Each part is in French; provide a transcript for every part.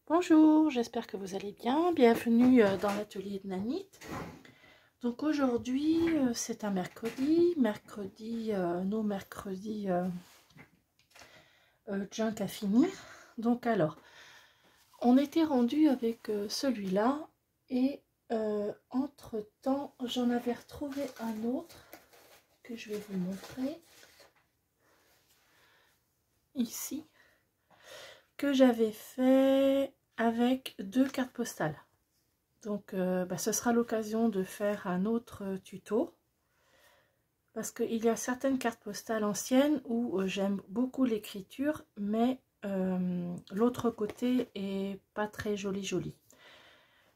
Bonjour, j'espère que vous allez bien. Bienvenue dans l'atelier de Nanit. Donc aujourd'hui, c'est un mercredi. Nos mercredis junk à finir. Donc alors, on était rendu avec celui-là et entre-temps, j'en avais retrouvé un autre que je vais vous montrer ici, que j'avais fait avec 2 cartes postales. Donc ce sera l'occasion de faire un autre tuto, parce qu'il y a certaines cartes postales anciennes où j'aime beaucoup l'écriture, mais l'autre côté est pas très joli.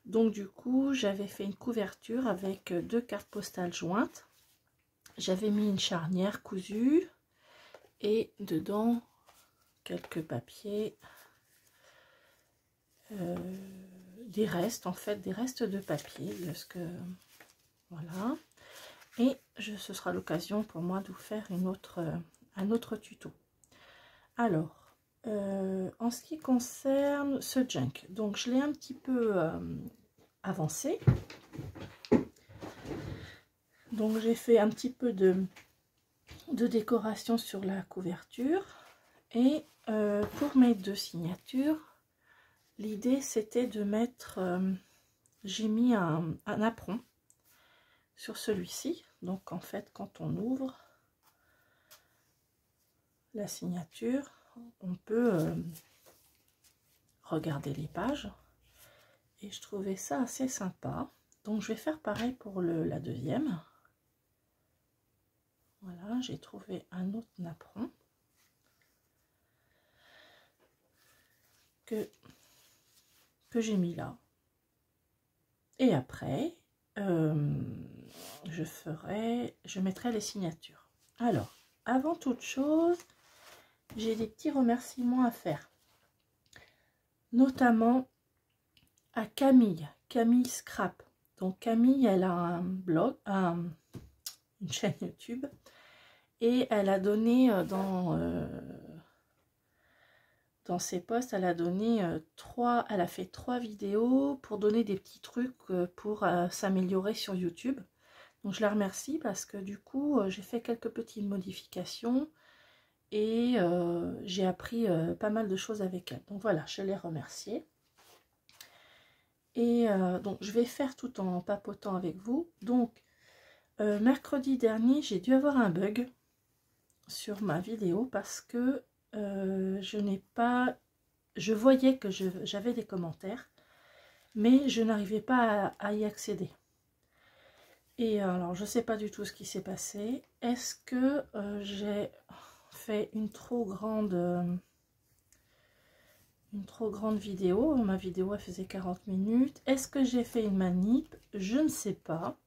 Donc du coup, j'avais fait une couverture avec 2 cartes postales jointes. J'avais mis une charnière cousue et dedans quelques papiers, des restes de papier, parce que voilà. Et ce sera l'occasion pour moi de vous faire un autre tuto. Alors, en ce qui concerne ce junk, donc je l'ai un petit peu avancé. Donc j'ai fait un petit peu de décoration sur la couverture. Et pour mes 2 signatures, l'idée c'était de mettre, j'ai mis un apron sur celui-ci. Donc en fait, quand on ouvre la signature, on peut regarder les pages, et je trouvais ça assez sympa. Donc je vais faire pareil pour la deuxième. Voilà, j'ai trouvé un autre napperon que j'ai mis là, et après je mettrai les signatures. Alors, avant toute chose, j'ai des petits remerciements à faire, notamment à Camille Scrap. Donc Camille, elle a un blog, une chaîne YouTube, et elle a donné dans ses posts, elle a donné elle a fait 3 vidéos pour donner des petits trucs pour s'améliorer sur YouTube. Donc je la remercie, parce que du coup j'ai fait quelques petites modifications et j'ai appris pas mal de choses avec elle. Donc voilà, je l'ai remerciée. Et donc je vais faire tout en papotant avec vous. Donc mercredi dernier, j'ai dû avoir un bug sur ma vidéo, parce que je voyais que j'avais des commentaires, mais je n'arrivais pas à y accéder. Et alors je sais pas du tout ce qui s'est passé. Est-ce que j'ai fait une trop grande vidéo? Ma vidéo, elle faisait 40 minutes. Est-ce que j'ai fait une manip? Je ne sais pas.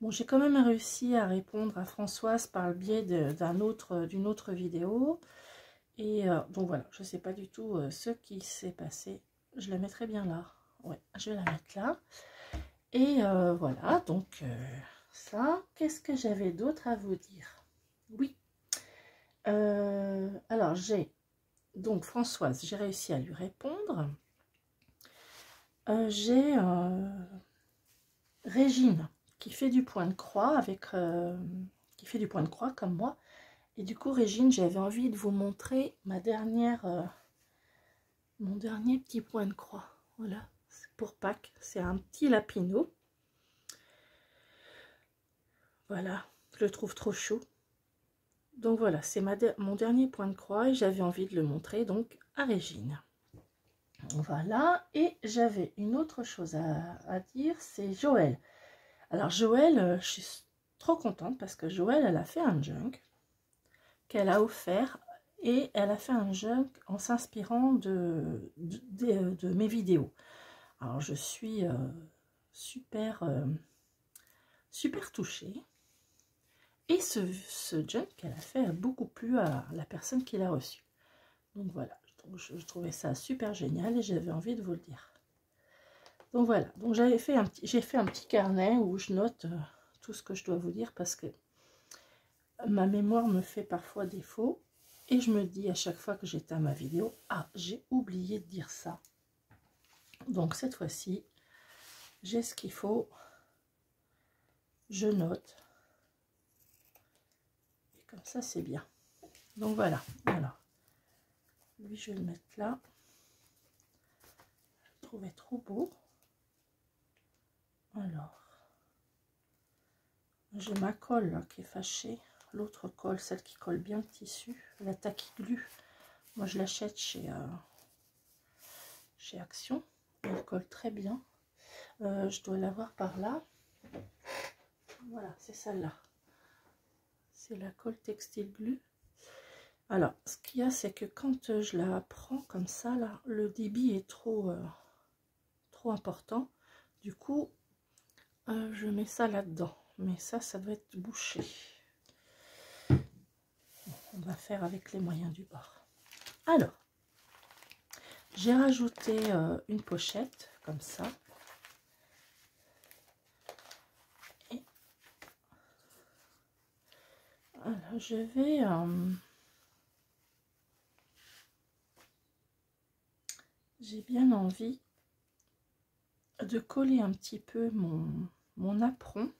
Bon, j'ai quand même réussi à répondre à Françoise par le biais d'une autre vidéo. Et donc voilà, je ne sais pas du tout ce qui s'est passé. Je la mettrai bien là. Ouais, je vais la mettre là. Et voilà, donc ça. Qu'est-ce que j'avais d'autre à vous dire? Oui. Alors, donc Françoise, j'ai réussi à lui répondre. J'ai Régine qui fait du point de croix qui fait du point de croix comme moi. Et du coup, Régine, j'avais envie de vous montrer mon dernier petit point de croix. Voilà, c'est pour Pâques, c'est un petit lapino. Voilà, je le trouve trop chaud. Donc voilà, c'est mon dernier point de croix, et j'avais envie de le montrer donc à Régine. Voilà, et j'avais une autre chose à dire, c'est Joël. Alors Joël, je suis trop contente, parce que Joël, elle a fait un junk qu'elle a offert, et elle a fait un junk en s'inspirant de mes vidéos. Alors je suis super touchée, et ce junk qu'elle a fait a beaucoup plu à la personne qui l'a reçu. Donc voilà, je trouvais ça super génial, et j'avais envie de vous le dire. Donc voilà, donc j'ai fait un petit carnet où je note tout ce que je dois vous dire, parce que ma mémoire me fait parfois défaut, et je me dis à chaque fois que j'éteins ma vidéo, ah, j'ai oublié de dire ça. Donc cette fois-ci, j'ai ce qu'il faut. Je note. Et comme ça, c'est bien. Donc voilà. Alors, lui, je vais le mettre là. Je le trouvais trop beau. Alors, j'ai ma colle là, qui est fâchée. L'autre colle, celle qui colle bien le tissu, la Tacky Glue. Moi, je l'achète chez Action. Elle colle très bien. Je dois l'avoir par là. Voilà, c'est celle-là. C'est la colle Textile Glue. Alors, ce qu'il y a, c'est que quand je la prends comme ça, là, le débit est trop important. Du coup, je mets ça là-dedans. Mais ça doit être bouché. On va faire avec les moyens du bord. Alors, j'ai rajouté une pochette comme ça. Et alors, je vais j'ai bien envie de coller un petit peu mon apron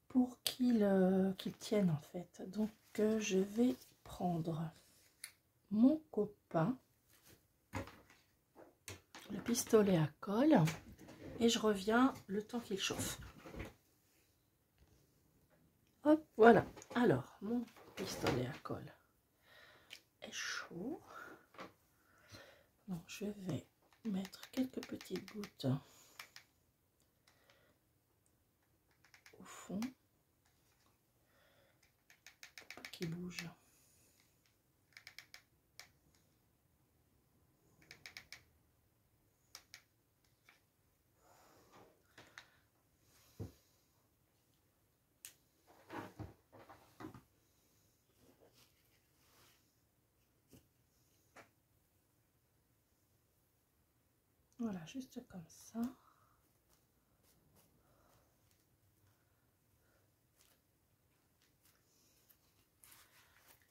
pour qu'il tienne en fait. Donc je vais prendre mon copain, le pistolet à colle, et je reviens le temps qu'il chauffe. Hop, voilà. Alors, mon pistolet à colle est chaud. Donc, je vais mettre quelques petites gouttes au fond pour pas qu'il bouge. Voilà, juste comme ça.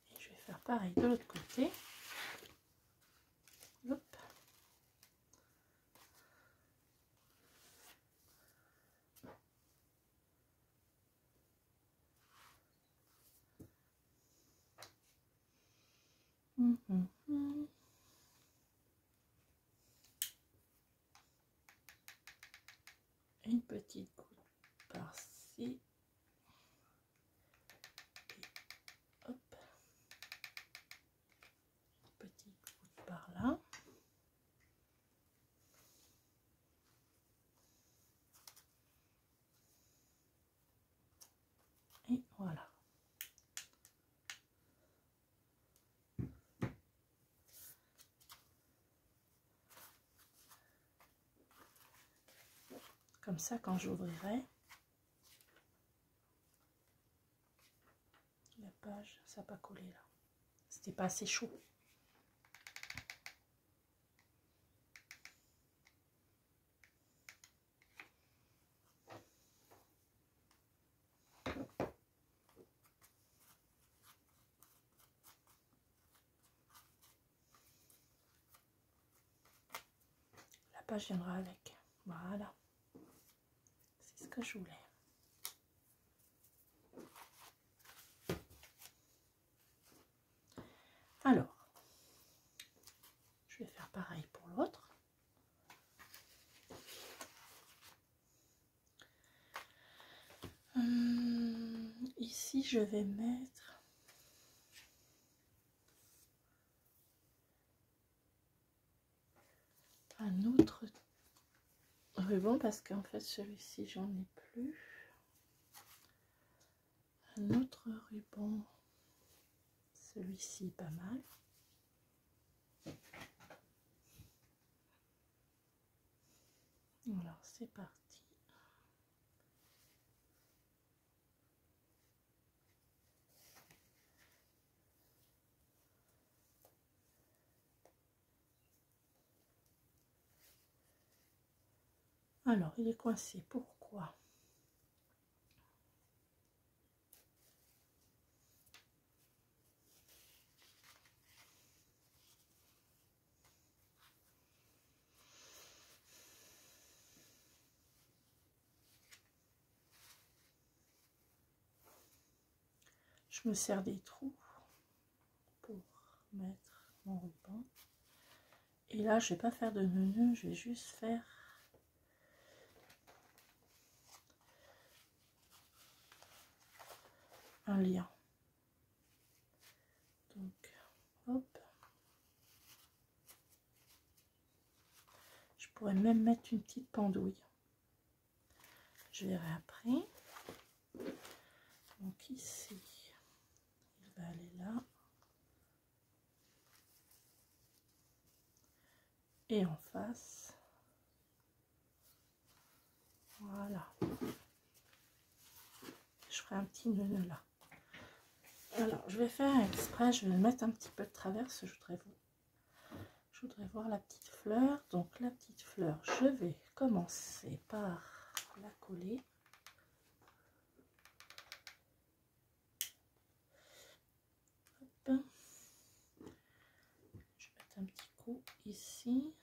Et je vais faire pareil de l'autre côté. Hop. Une petite goutte par-ci. Hop. Une petite goutte par-là. Et voilà. Comme ça, quand j'ouvrirai la page, ça n'a pas collé là. C'était pas assez chaud. La page viendra avec. Voilà. C'est ce que je voulais. Alors, je vais faire pareil pour l'autre. Ici, je vais mettre un autre ruban parce qu'en fait, celui-ci, j'en ai plus. Un autre ruban, celui-ci, pas mal. Alors, c'est parti. Alors, il est coincé. Pourquoi? Je me sers des trous pour mettre mon ruban. Et là, je vais pas faire de nœud, je vais juste faire un lien. Donc, hop. Je pourrais même mettre une petite pendouille. Je verrai après. Donc ici, il va aller là. Et en face. Voilà. Je ferai un petit nœud là. Alors, je vais faire exprès, je vais le mettre un petit peu de traverse. Je voudrais voir la petite fleur. Donc la petite fleur, je vais commencer par la coller. Hop. Je vais mettre un petit coup ici.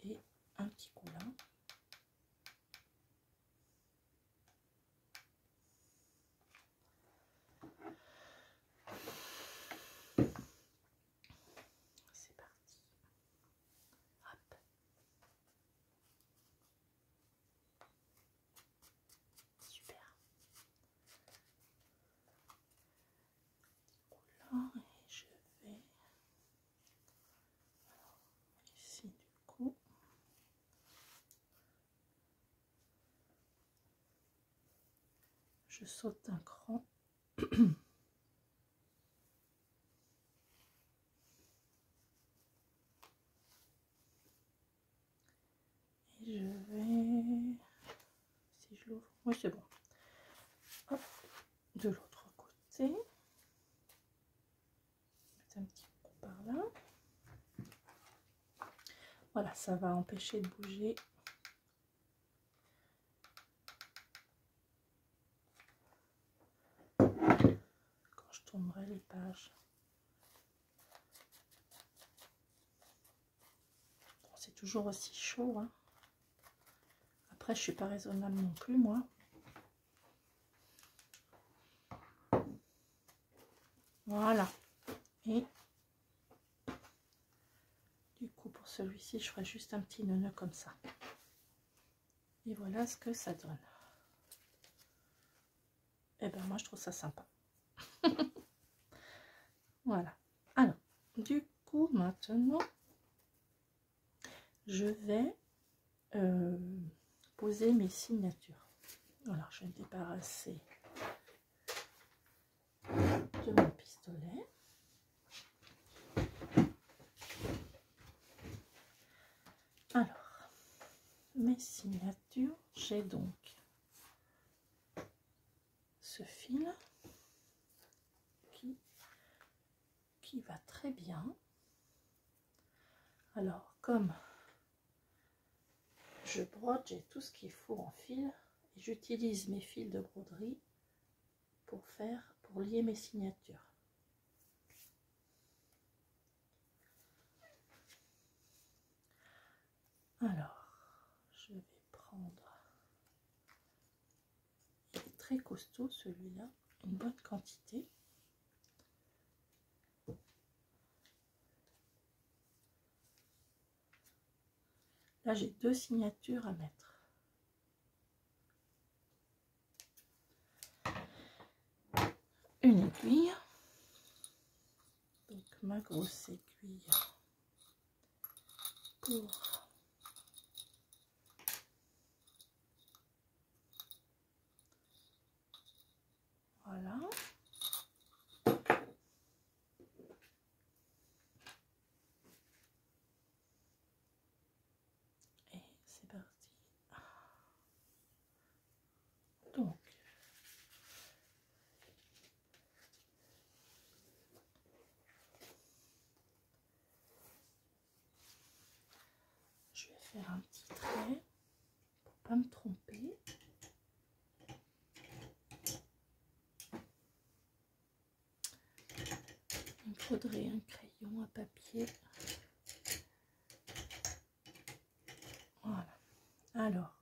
Et un petit coup là. C'est parti. Hop. Super. Là, et je vais ici du coup. Je saute d'un cran. Et je vais, si je l'ouvre, oui c'est bon. Hop, de l'autre côté. Mettre un petit coup par là. Voilà, ça va empêcher de bouger. Quand je tournerai les pages. Bon, c'est toujours aussi chaud, hein. Après, je suis pas raisonnable non plus, moi. Voilà. Et du coup, pour celui-ci, je ferai juste un petit nœud comme ça. Et voilà ce que ça donne. Et ben moi, je trouve ça sympa. Voilà. Alors, du coup, maintenant, je vais poser mes signatures. Alors, je vais me débarrasser de mon pistolet. Alors, mes signatures, j'ai donc ce fil qui va très bien. Alors, comme je brode, j'ai tout ce qu'il faut en fil et j'utilise mes fils de broderie pour lier mes signatures. Alors, je vais prendre, il est très costaud celui-là, une bonne quantité. Là, j'ai 2 signatures à mettre. Une aiguille. Donc, ma grosse aiguille pour voilà. Et c'est parti. Donc, je vais faire un petit trait pour pas me tromper. Il me faudrait un crayon à papier. Voilà. Alors,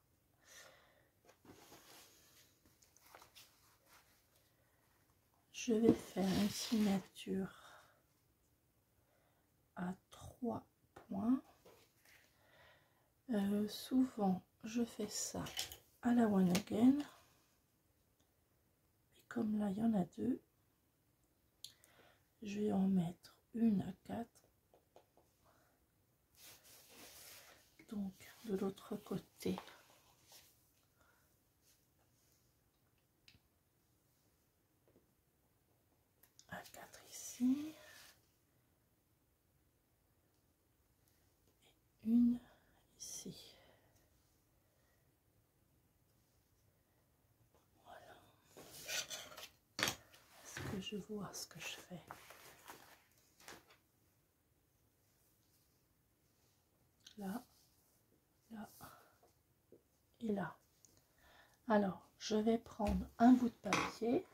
je vais faire une signature à 3 points. Souvent je fais ça à la one again, et comme là il y en a deux, je vais en mettre une à 4. Donc de l'autre côté, à 4 ici, et une ici. Voilà. Est-ce que je vois ce que je fais? Là, là et là. Alors, je vais prendre un bout de papier.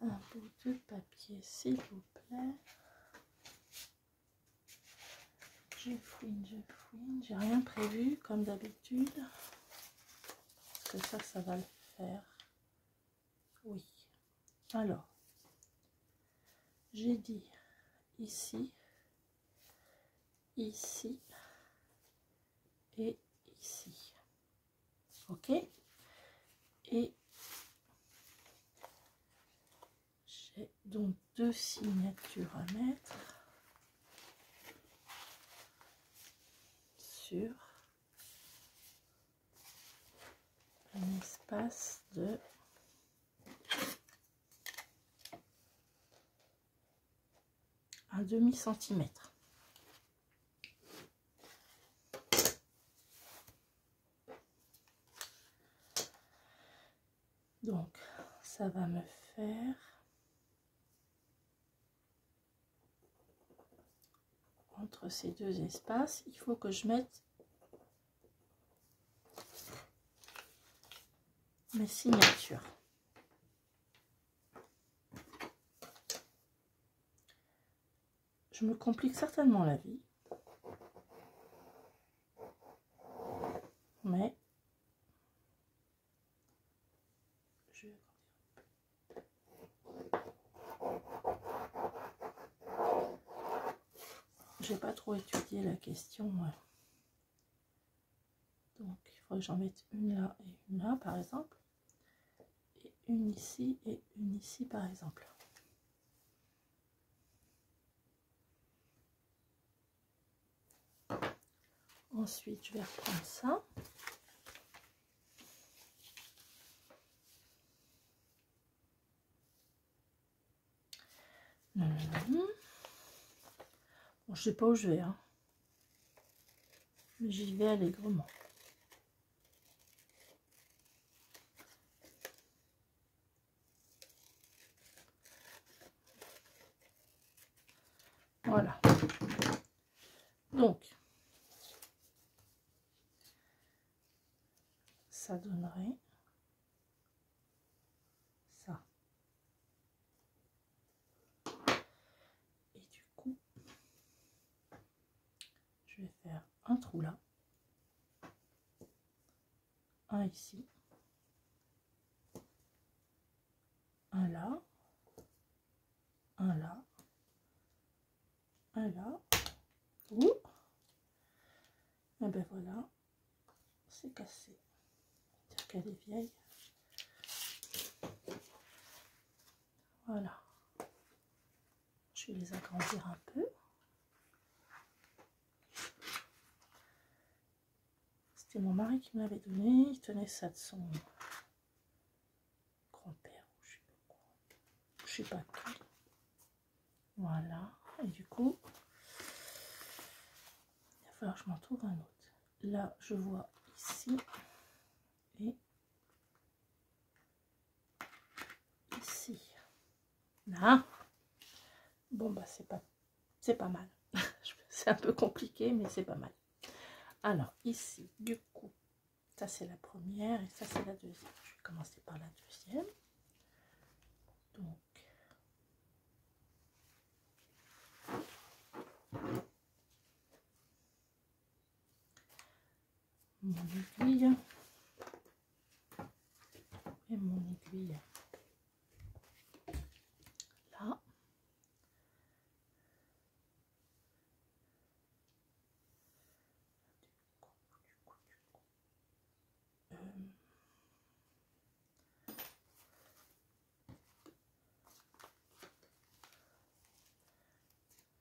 Un bout de papier, s'il vous plaît. Je fouine, j'ai rien prévu comme d'habitude. Est-ce que ça va le faire? Oui. Alors, j'ai dit ici, ici et ici. Ok? Et j'ai donc deux signatures à mettre sur un espace de un demi-centimètre. Donc ça va me faire entre ces deux espaces, il faut que je mette mes signatures. Je me complique certainement la vie, mais j'ai pas trop étudié la question. Donc il faut que j'en mette une là et une là par exemple, et une ici par exemple. Ensuite je vais reprendre ça. Bon, je sais pas où je vais, hein. Mais j'y vais allègrement. Voilà. Donc, ça donnerait ça. Et du coup, je vais faire un trou là, un ici, un là, un là, un là. Ouh. Et ben voilà, c'est cassé. C'est-à-dire qu'elle est vieille. Voilà. Je vais les agrandir un peu. C'était mon mari qui me l'avait donné. Il tenait ça de son grand-père. Je sais pas qui. Voilà. Et du coup, il va falloir que je m'en trouve un autre. Là, je vois ici et ici. Là. Bon, bah, c'est pas mal. C'est un peu compliqué, mais c'est pas mal. Alors, ici, du coup, ça c'est la première et ça c'est la deuxième. Je vais commencer par la deuxième. Donc, mon aiguille et mon aiguille là.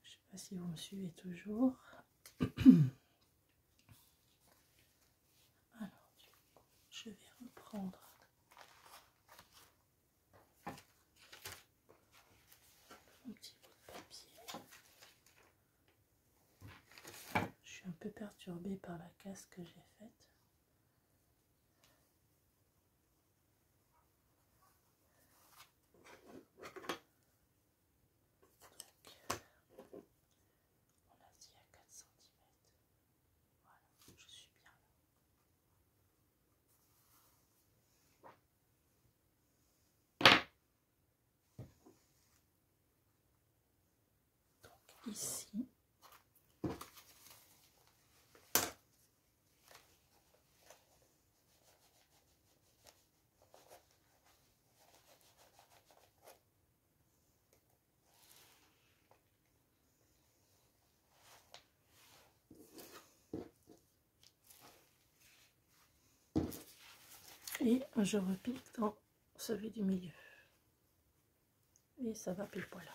Je sais pas si vous me suivez toujours. Alors du coup, je vais reprendre mon petit bout de papier. Je suis un peu perturbée par la casse que j'ai faite. Ici, et je repique dans celui du milieu et ça va pile poil.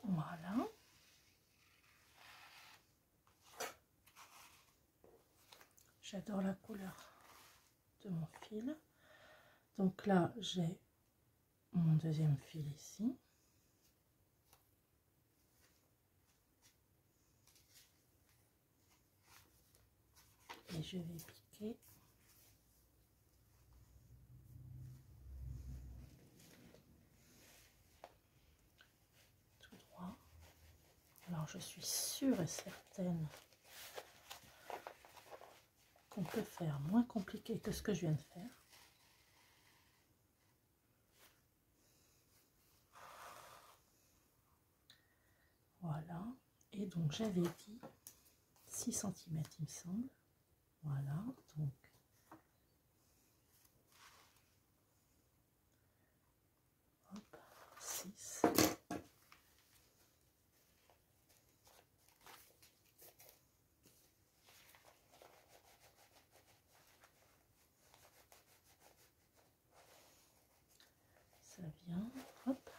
Voilà. J'adore la couleur de mon fil. Donc là, j'ai mon deuxième fil ici. Et je vais piquer tout droit. Alors je suis sûre et certaine qu'on peut faire moins compliqué que ce que je viens de faire. Voilà. Et donc j'avais dit 6 cm il me semble. Voilà. Donc hop, 6. Ça vient, hop.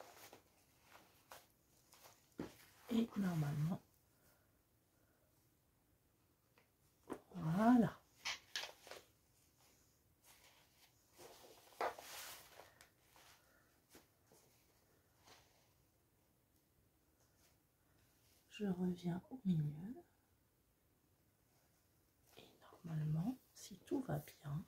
Et normalement, voilà. Je reviens au milieu. Et normalement, si tout va bien,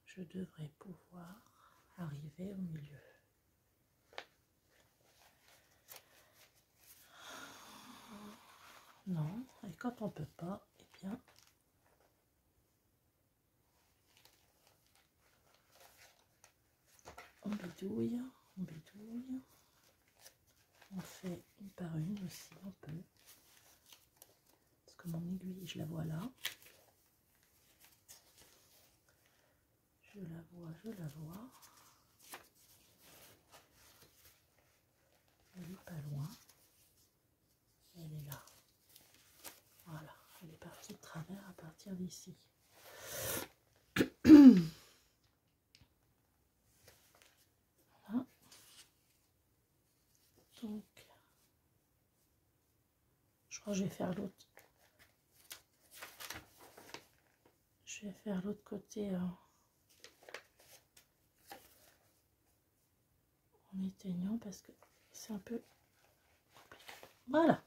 je devrais pouvoir arriver au milieu. Non, et quand on peut pas, eh bien, on bidouille, on bidouille. On fait une par une aussi, on peut. Parce que mon aiguille, je la vois là. Je la vois, je la vois. Elle n'est pas loin. Elle est là. Voilà, elle est partie de travers à partir d'ici. Voilà. Donc, je crois que je vais faire l'autre. Je vais faire l'autre côté en éteignant parce que c'est un peu compliqué. Voilà.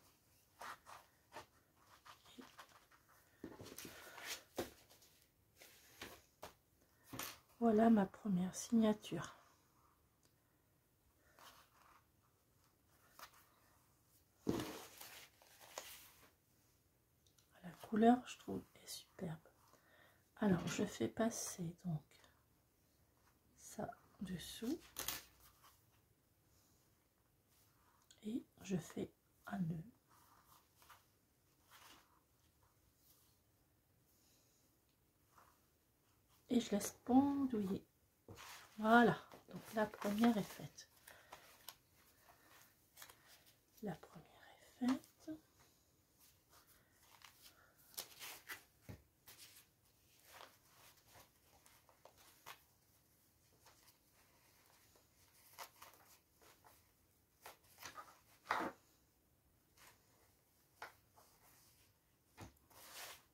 Voilà ma première signature. La couleur, je trouve, est superbe. Alors, je fais passer donc dessous et je fais un nœud. Et je laisse pendouiller. Voilà, donc la première est faite. La première est faite.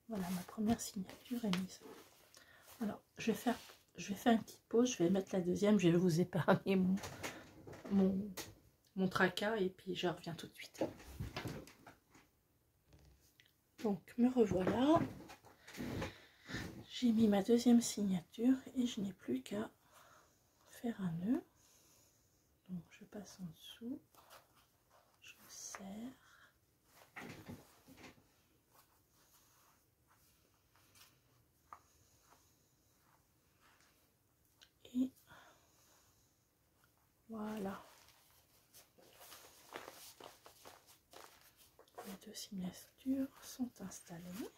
Voilà, ma première signature est mise. Alors, je vais faire une petite pause, je vais mettre la deuxième, je vais vous épargner mon tracas et puis je reviens tout de suite. Donc, me revoilà. J'ai mis ma deuxième signature et je n'ai plus qu'à faire un nœud. Donc, je passe en dessous, je serre. Et voilà. Les deux signatures sont installées.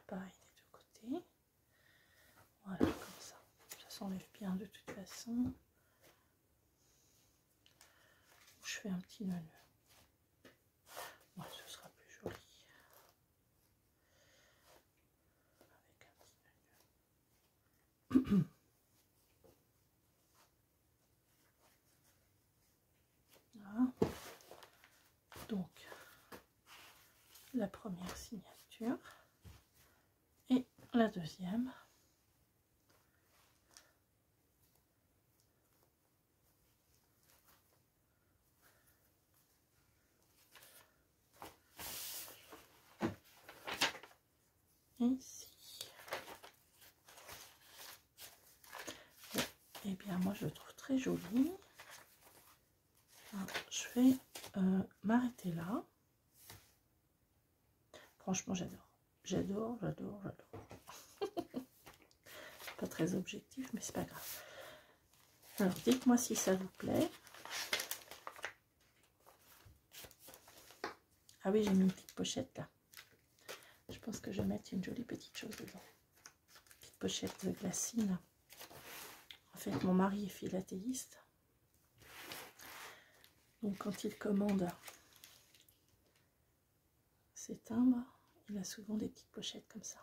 Pareil des deux côtés. Voilà, comme ça. Ça s'enlève bien de toute façon. Je fais un petit nœud. Ouais, ce sera plus joli. Avec un petit nœud. Voilà. Donc, la première signature. Et la deuxième. Ici. Et bien moi je le trouve très joli. Alors, je vais m'arrêter là. Franchement j'adore. J'adore. Pas très objectif mais c'est pas grave. Alors dites-moi si ça vous plaît. Ah oui, j'ai mis une petite pochette là. Je pense que je vais mettre une jolie petite chose dedans. Petite pochette de glacine. En fait, mon mari est philatéiste. Donc quand il commande ses timbres, il a souvent des petites pochettes comme ça.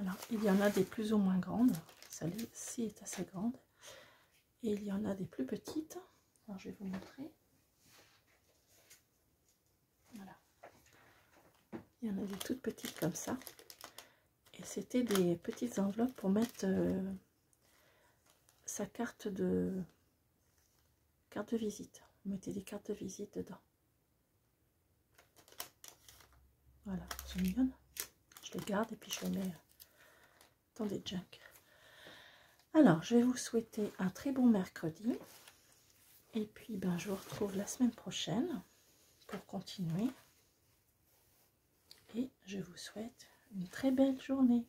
Alors, il y en a des plus ou moins grandes. Celle-ci est assez grande. Et il y en a des plus petites. Alors, je vais vous montrer. Voilà. Il y en a des toutes petites comme ça. Et c'était des petites enveloppes pour mettre sa carte de visite. Vous mettez des cartes de visite dedans. Voilà, c'est mignonne. Je les garde et puis je les mets dans des junk. Alors, je vais vous souhaiter un très bon mercredi. Et puis, ben, je vous retrouve la semaine prochaine pour continuer. Et je vous souhaite une très belle journée.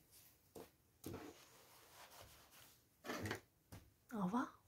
Au revoir.